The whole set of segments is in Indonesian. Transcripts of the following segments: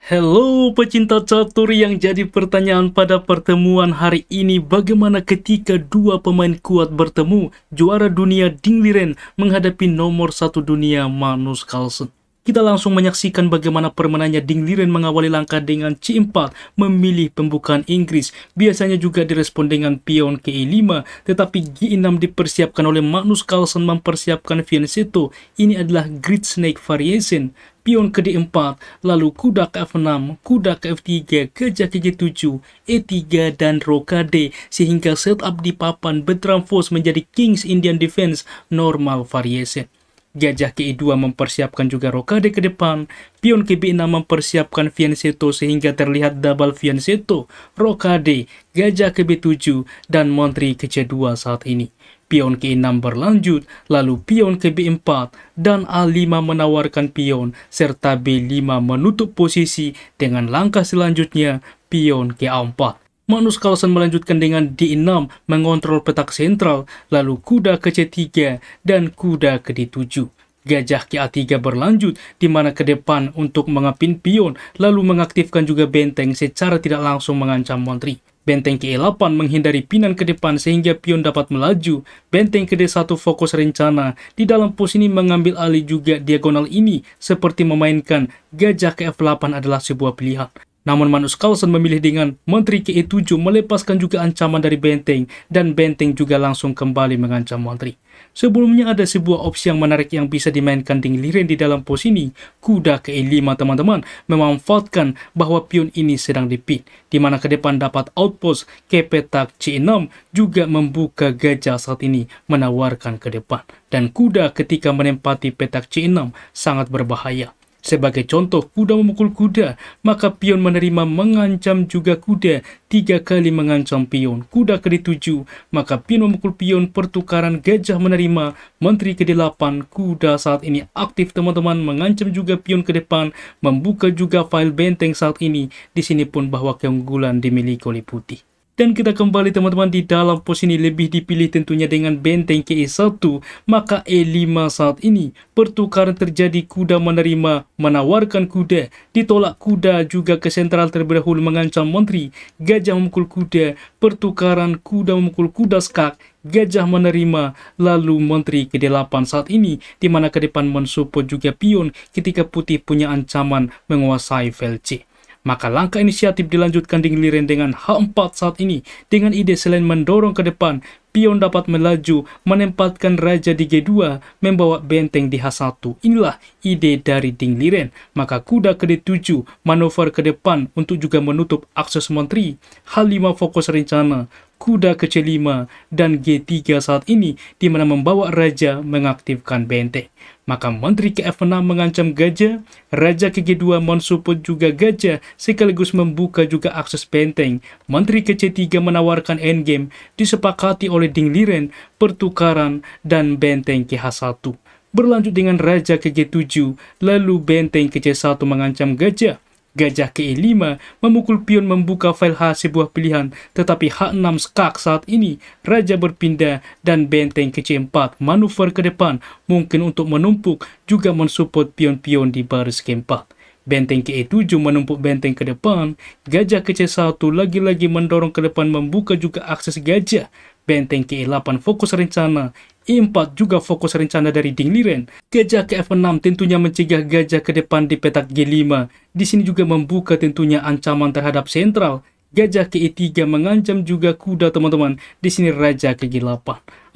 Halo pecinta catur, yang jadi pertanyaan pada pertemuan hari ini, bagaimana ketika dua pemain kuat bertemu, juara dunia Ding Liren menghadapi nomor satu dunia Magnus Carlsen. Kita langsung menyaksikan bagaimana permainannya. Ding Liren mengawali langkah dengan C4, memilih pembukaan Inggris. Biasanya juga direspon dengan pion ke E5, tetapi G6 dipersiapkan oleh Magnus Carlsen mempersiapkan fianchetto. Ini adalah Great Snake Variation. Pion ke D4, lalu kuda ke F6, kuda ke F3, gajah ke G7, E3, dan rokade, sehingga setup di papan bertransform menjadi King's Indian Defense normal variation. Gajah ke E2 mempersiapkan juga rokade ke depan, pion ke B6 mempersiapkan fianchetto sehingga terlihat double fianchetto, rokade, gajah ke B7, dan menteri ke C2 saat ini. Pion ke E6 berlanjut, lalu pion ke B4, dan A5 menawarkan pion, serta B5 menutup posisi dengan langkah selanjutnya pion ke A4. Magnus Carlsen melanjutkan dengan D6 mengontrol petak sentral, lalu kuda ke C3 dan kuda ke D7. Gajah ke A3 berlanjut, di mana ke depan untuk mengapin pion, lalu mengaktifkan juga benteng secara tidak langsung mengancam menteri. Benteng ke E8 menghindari pinan ke depan sehingga pion dapat melaju. Benteng ke D1 fokus rencana, di dalam pos ini mengambil alih juga diagonal ini, seperti memainkan gajah ke F8 adalah sebuah pilihan. Namun Magnus Carlsen memilih dengan menteri ke E7 melepaskan juga ancaman dari benteng, dan benteng juga langsung kembali mengancam menteri. Sebelumnya ada sebuah opsi yang menarik yang bisa dimainkan Ding Liren di dalam pos ini. Kuda ke E5 teman-teman, memanfaatkan bahwa pion ini sedang dipin, di mana ke depan dapat outpost ke petak C6, juga membuka gajah saat ini menawarkan ke depan. Dan kuda ketika menempati petak C6 sangat berbahaya. Sebagai contoh, kuda memukul kuda, maka pion menerima mengancam juga kuda, 3 kali mengancam pion. Kuda ke D7, maka pion memukul pion, pertukaran gajah menerima, menteri ke D8, kuda saat ini aktif teman-teman, mengancam juga pion ke depan, membuka juga file benteng saat ini. Di sini pun bahwa keunggulan dimiliki oleh putih. Dan kita kembali teman-teman di dalam pos ini, lebih dipilih tentunya dengan benteng ke E1, maka E5 saat ini pertukaran terjadi, kuda menerima, menawarkan kuda, ditolak kuda juga ke sentral terlebih dahulu mengancam menteri, gajah memukul kuda, pertukaran kuda memukul kuda skak, gajah menerima, lalu menteri ke D8 saat ini, di mana ke depan mensupport juga pion ketika putih punya ancaman menguasai file C. Maka langkah inisiatif dilanjutkan Ding Liren dengan H4 saat ini, dengan ide selain mendorong ke depan, pion dapat melaju, menempatkan raja di G2, membawa benteng di H1. Inilah ide dari Ding Liren. Maka kuda ke D7, manuver ke depan untuk juga menutup akses menteri. H5 fokus rencana, kuda ke C5, dan G3 saat ini, di mana membawa raja mengaktifkan benteng. Maka menteri ke F6 mengancam gajah, raja ke G2 mensupport juga gajah, sekaligus membuka juga akses benteng. Menteri ke C3 menawarkan endgame, disepakati oleh Ding Liren, pertukaran, dan benteng ke H1. Berlanjut dengan raja ke G7, lalu benteng ke C1 mengancam gajah. Gajah ke E5, memukul pion membuka file H, sebuah pilihan, tetapi H6 skak saat ini, raja berpindah, dan benteng ke C4, manuver ke depan, mungkin untuk menumpuk, juga mensupport pion-pion di baris keempat. Benteng ke E7 menumpuk benteng ke depan, gajah ke C1 lagi-lagi mendorong ke depan membuka juga akses gajah. Benteng ke E8 fokus rencana, E4 juga fokus rencana dari Ding Liren. Gajah ke F6 tentunya mencegah gajah ke depan di petak G5. Di sini juga membuka tentunya ancaman terhadap sentral. Gajah ke E3 mengancam juga kuda teman-teman. Di sini raja ke G8.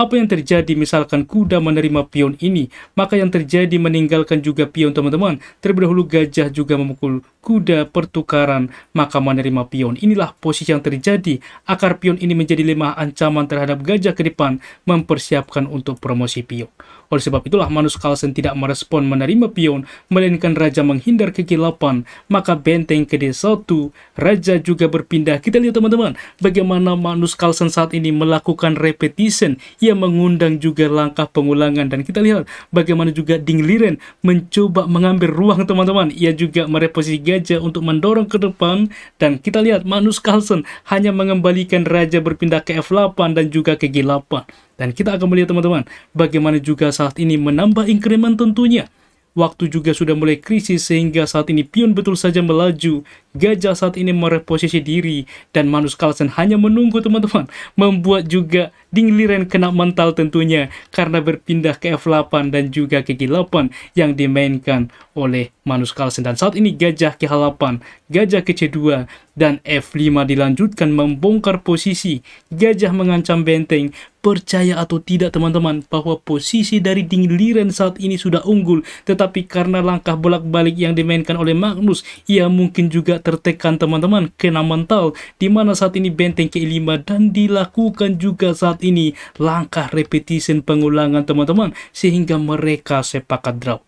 Apa yang terjadi misalkan kuda menerima pion ini? Maka yang terjadi meninggalkan juga pion teman-teman. Terlebih dahulu gajah juga memukul kuda, pertukaran, maka menerima pion. Inilah posisi yang terjadi. Akar pion ini menjadi lemah, ancaman terhadap gajah ke depan, mempersiapkan untuk promosi pion. Oleh sebab itulah Magnus Carlsen tidak merespon menerima pion, melainkan raja menghindar ke G8, maka benteng ke D1, raja juga berpindah. Kita lihat teman-teman, bagaimana Magnus Carlsen saat ini melakukan repetition. Ia mengundang juga langkah pengulangan, dan kita lihat bagaimana juga Ding Liren mencoba mengambil ruang teman-teman. Ia juga mereposisi gajah untuk mendorong ke depan, dan kita lihat Magnus Carlsen hanya mengembalikan raja berpindah ke F8 dan juga ke G8. Dan kita akan melihat teman-teman bagaimana juga saat ini menambah increment tentunya. Waktu juga sudah mulai krisis sehingga saat ini pion betul saja melaju. Gajah saat ini mereposisi diri dan Magnus Carlsen hanya menunggu teman-teman. Membuat juga Ding Liren kena mental tentunya karena berpindah ke F8 dan juga ke G8 yang dimainkan oleh Magnus Carlsen. Dan saat ini gajah ke H8, gajah ke C2 dan F5 dilanjutkan membongkar posisi. Gajah mengancam benteng. Percaya atau tidak teman-teman bahwa posisi dari Ding Liren saat ini sudah unggul, tetapi karena langkah bolak-balik yang dimainkan oleh Magnus, ia mungkin juga tertekan teman-teman, kena mental, di mana saat ini benteng ke-5 dan dilakukan juga saat ini langkah repetition pengulangan teman-teman, sehingga mereka sepakat draw.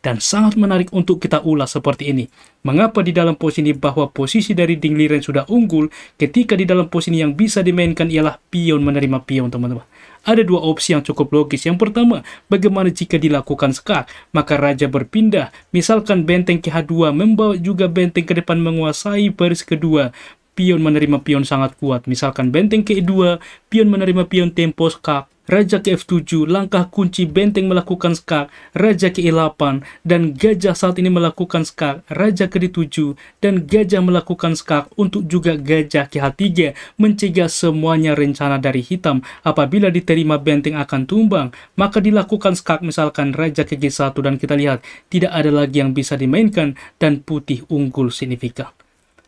Dan sangat menarik untuk kita ulas seperti ini. Mengapa di dalam posisi bahwa posisi dari Ding Liren sudah unggul, ketika di dalam posisi yang bisa dimainkan ialah pion menerima pion teman-teman. Ada dua opsi yang cukup logis. Yang pertama, bagaimana jika dilakukan skak? Maka raja berpindah, misalkan benteng ke H2 membawa juga benteng ke depan menguasai baris kedua. Pion menerima pion sangat kuat, misalkan benteng ke E2, pion menerima pion tempo skak. Raja ke F7, langkah kunci benteng melakukan skak, raja ke E8, dan gajah saat ini melakukan skak, raja ke D7, dan gajah melakukan skak untuk juga gajah ke H3, mencegah semuanya rencana dari hitam. Apabila diterima benteng akan tumbang, maka dilakukan skak misalkan raja ke G1, dan kita lihat tidak ada lagi yang bisa dimainkan, dan putih unggul signifikan.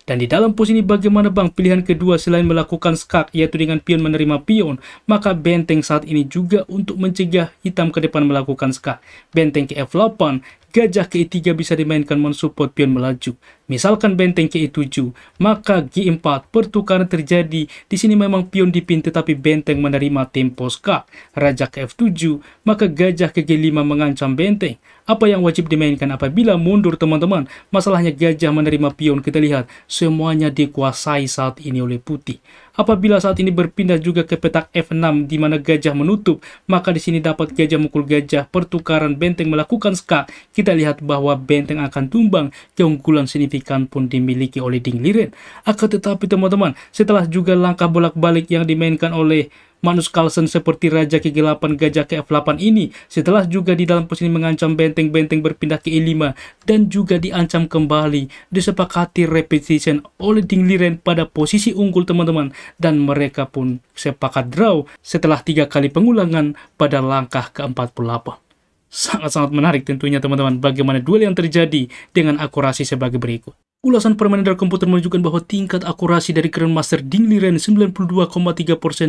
Dan di dalam posisi bagaimana bang pilihan kedua selain melakukan skak yaitu dengan pion menerima pion, maka benteng saat ini juga untuk mencegah hitam ke depan melakukan skak. Benteng ke F8, gajah ke E3 bisa dimainkan mensupport pion melaju. Misalkan benteng ke E7, maka G4 pertukaran terjadi. Di sini memang pion dipin tetapi benteng menerima tempo skak. Raja ke F7, maka gajah ke G5 mengancam benteng. Apa yang wajib dimainkan apabila mundur teman-teman? Masalahnya gajah menerima pion, kita lihat semuanya dikuasai saat ini oleh putih. Apabila saat ini berpindah juga ke petak F6 di mana gajah menutup, maka di sini dapat gajah mukul gajah, pertukaran benteng melakukan skak. Kita lihat bahwa benteng akan tumbang, keunggulan signifikan pun dimiliki oleh Ding Liren. Akan tetapi teman-teman, setelah juga langkah bolak-balik yang dimainkan oleh Magnus Carlsen seperti raja ke G8, gajah ke F8 ini, setelah juga di dalam posisi mengancam benteng-benteng berpindah ke E5 dan juga diancam kembali, disepakati repetition oleh Ding Liren pada posisi unggul teman-teman, dan mereka pun sepakat draw setelah 3 kali pengulangan pada langkah ke-48. Sangat-sangat menarik tentunya teman-teman bagaimana duel yang terjadi dengan akurasi sebagai berikut. Ulasan permainan dari komputer menunjukkan bahwa tingkat akurasi dari Grandmaster Ding Liren 92,3%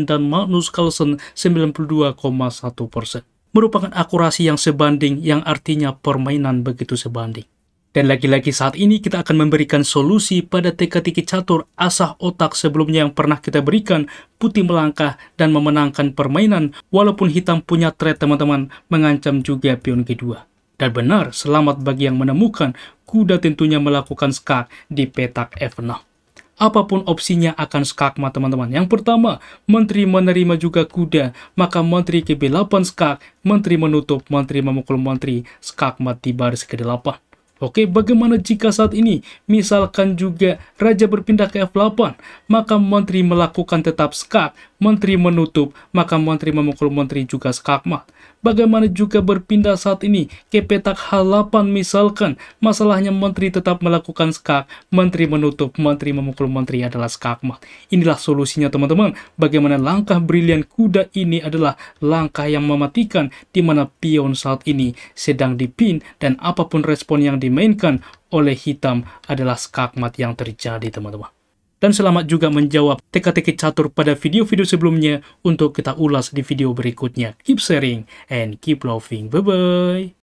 dan Magnus Carlsen 92,1% merupakan akurasi yang sebanding, yang artinya permainan begitu sebanding. Dan lagi-lagi saat ini kita akan memberikan solusi pada teka-teki catur asah otak sebelumnya yang pernah kita berikan. Putih melangkah dan memenangkan permainan walaupun hitam punya threat teman-teman, mengancam juga pion G2. Dan benar, selamat bagi yang menemukan, kuda tentunya melakukan skak di petak F6. Apapun opsinya akan skakmat teman-teman. Yang pertama, menteri menerima juga kuda, maka menteri ke B8 skak, menteri menutup, menteri memukul menteri, skakmat di baris ke-8. Oke, bagaimana jika saat ini misalkan juga raja berpindah ke F8, maka menteri melakukan tetap skak, menteri menutup, maka menteri memukul menteri juga skakmat. Bagaimana juga berpindah saat ini ke petak H8 misalkan, masalahnya menteri tetap melakukan skak, menteri menutup, menteri memukul menteri adalah skakmat. Inilah solusinya teman-teman, bagaimana langkah brilian kuda ini adalah langkah yang mematikan, di mana pion saat ini sedang dipin dan apapun respon yang dimainkan oleh hitam adalah skakmat yang terjadi teman-teman. Dan selamat juga menjawab teka-teki catur pada video-video sebelumnya untuk kita ulas di video berikutnya. Keep sharing and keep loving. Bye-bye.